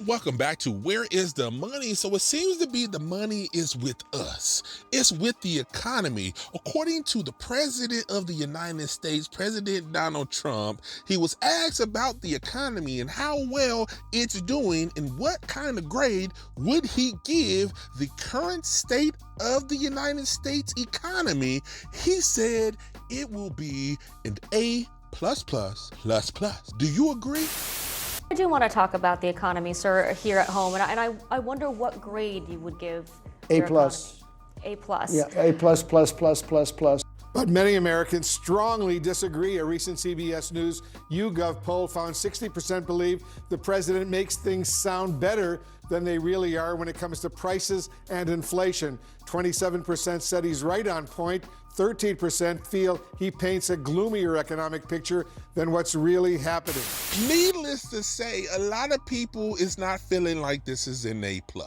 Welcome back to Where is the Money? So it seems to be the money is with us. It's with the economy. According to the President of the United States, President Donald Trump, he was asked about the economy and how well it's doing and what kind of grade would he give the current state of the United States economy. He said it will be an A+++++. Do you agree? I do want to talk about the economy, sir, here at home, and I wonder what grade you would give A+. A+. Yeah, A++++++. But many Americans strongly disagree. A recent CBS News YouGov poll found 60% believe the president makes things sound better than they really are when it comes to prices and inflation. 27% said he's right on point. 13% feel he paints a gloomier economic picture than what's really happening. Needless to say, a lot of people is not feeling like this is an A+. A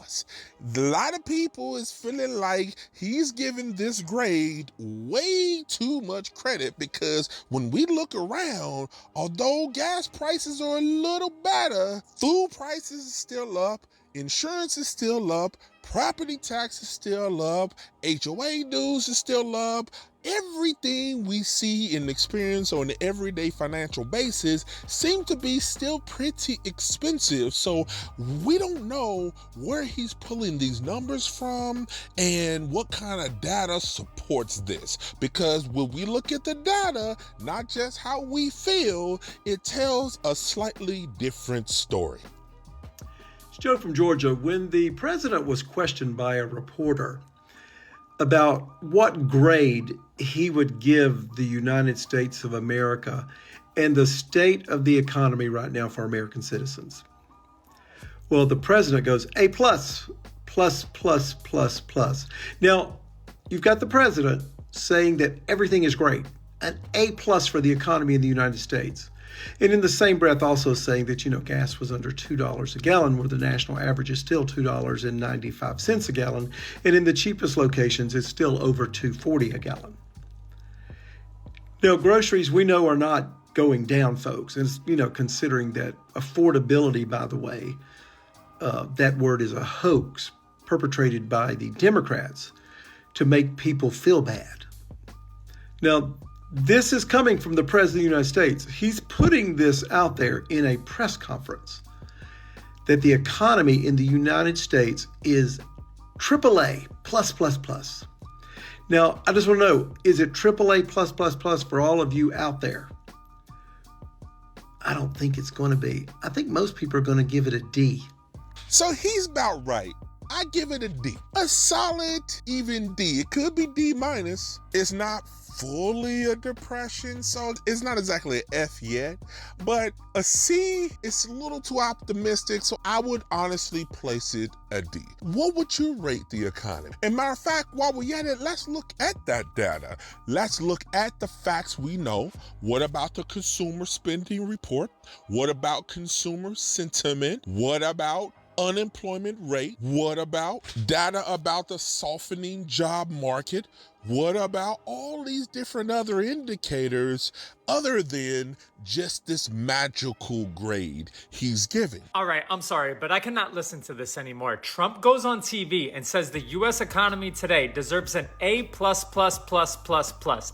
lot of people is feeling like he's giving this grade way too much credit, because when we look around, although gas prices are a little better, food prices are still up, insurance is still up, property tax is still up, HOA dues is still up. Everything we see and experience on an everyday financial basis seem to be still pretty expensive. So we don't know where he's pulling these numbers from and what kind of data supports this. Because when we look at the data, not just how we feel, it tells a slightly different story. It's Joe from Georgia. When the president was questioned by a reporter about what grade he would give the United States of America and the state of the economy right now for American citizens, well, the president goes A++++++. Now, you've got the president saying that everything is great, an A+ for the economy in the United States. And in the same breath, also saying that, gas was under $2 a gallon, where the national average is still $2.95 a gallon. And in the cheapest locations, it's still over $2.40 a gallon. Now, groceries, we know, are not going down, folks. And, considering that affordability, by the way, that word is a hoax perpetrated by the Democrats to make people feel bad. Now, this is coming from the President of the United States. He's putting this out there in a press conference that the economy in the United States is AAA+++. Now, I just want to know, is it AAA+++ for all of you out there? I don't think it's going to be. I think most people are going to give it a D. So he's about right. I give it a D. A solid, even D. It could be D-. It's not fully a depression, so it's not exactly an F yet, but a C is a little too optimistic, so I would honestly place it a D. What would you rate the economy? And matter of fact, while we're at it, let's look at that data. Let's look at the facts we know. What about the consumer spending report? What about consumer sentiment? What about unemployment rate? What about data about the softening job market? What about all these different other indicators other than just this magical grade he's giving? All right, I'm sorry, but I cannot listen to this anymore. Trump goes on TV and says the U.S. economy today deserves an A+++++,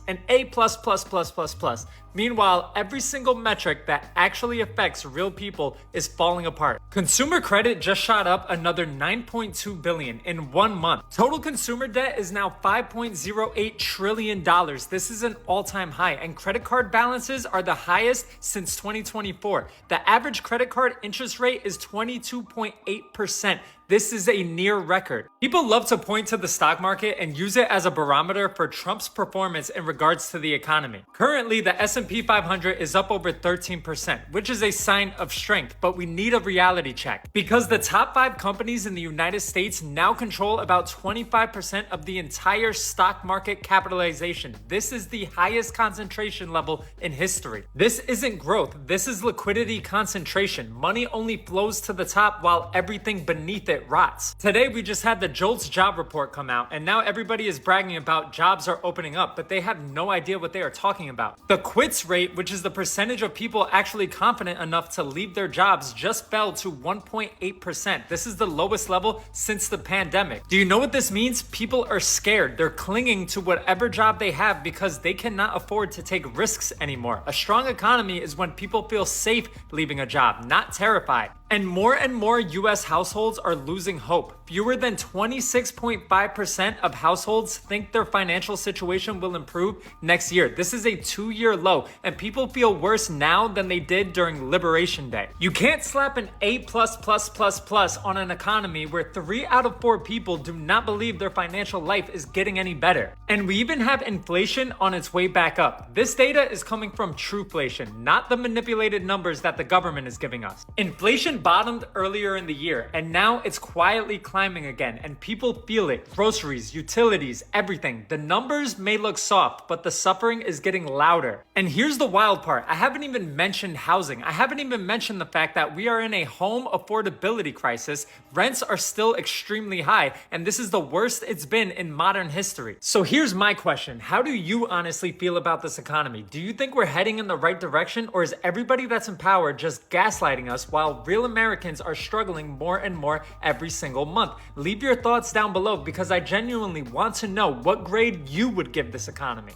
an A++++++. Meanwhile, every single metric that actually affects real people is falling apart. Consumer credit just shot up another $9.2 billion in 1 month. Total consumer debt is now $5.08 trillion. This is an all-time high, and credit card balances are the highest since 2024. The average credit card interest rate is 22.8%. This is a near record. People love to point to the stock market and use it as a barometer for Trump's performance in regards to the economy. Currently, the S&P 500 is up over 13%, which is a sign of strength, but we need a reality check. Because the top 5 companies in the United States now control about 25% of the entire stock market capitalization. This is the highest concentration level in history. This isn't growth, this is liquidity concentration. Money only flows to the top while everything beneath it candidate rots. Today, we just had the JOLTS job report come out, and now everybody is bragging about jobs are opening up, but they have no idea what they are talking about. The quits rate, which is the percentage of people actually confident enough to leave their jobs, just fell to 1.8%. This is the lowest level since the pandemic. Do you know what this means? People are scared. They're clinging to whatever job they have because they cannot afford to take risks anymore. A strong economy is when people feel safe leaving a job, not terrified. And more US households are losing hope. Fewer than 26.5% of households think their financial situation will improve next year. This is a 2-year low, and people feel worse now than they did during Liberation Day. You can't slap an A+++ on an economy where 3 out of 4 people do not believe their financial life is getting any better. And we even have inflation on its way back up. This data is coming from Trueflation, not the manipulated numbers that the government is giving us. Inflation bottomed earlier in the year, and now it's quietly climbing again, and people feel it. Groceries, utilities, everything. The numbers may look soft, but the suffering is getting louder. And here's the wild part. I haven't even mentioned housing. I haven't even mentioned the fact that we are in a home affordability crisis. Rents are still extremely high, and this is the worst it's been in modern history. So here's my question. How do you honestly feel about this economy? Do you think we're heading in the right direction, or is everybody that's in power just gaslighting us while real Americans are struggling more and more every single month? Leave your thoughts down below because I genuinely want to know what grade you would give this economy.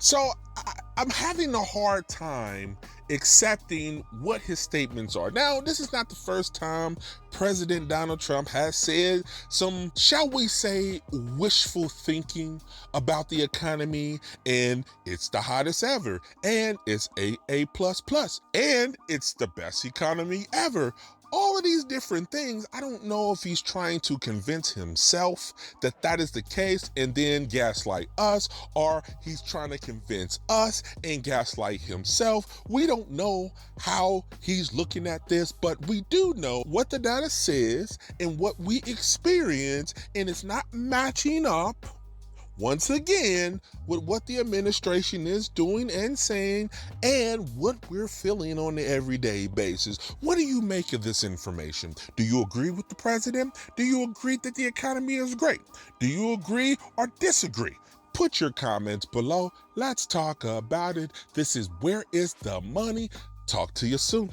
So I'm having a hard time accepting what his statements are. Now, this is not the first time President Donald Trump has said some, shall we say, wishful thinking about the economy, and it's the hottest ever, and it's A++, and it's the best economy ever. All of these different things, I don't know if he's trying to convince himself that that is the case and then gaslight us, or he's trying to convince us and gaslight himself. We don't know how he's looking at this, but we do know what the data says and what we experience, and it's not matching up once again with what the administration is doing and saying and what we're feeling on the everyday basis. What do you make of this information? Do you agree with the president? Do you agree that the economy is great? Do you agree or disagree? Put your comments below. Let's talk about it. This is Where is the Money? Talk to you soon.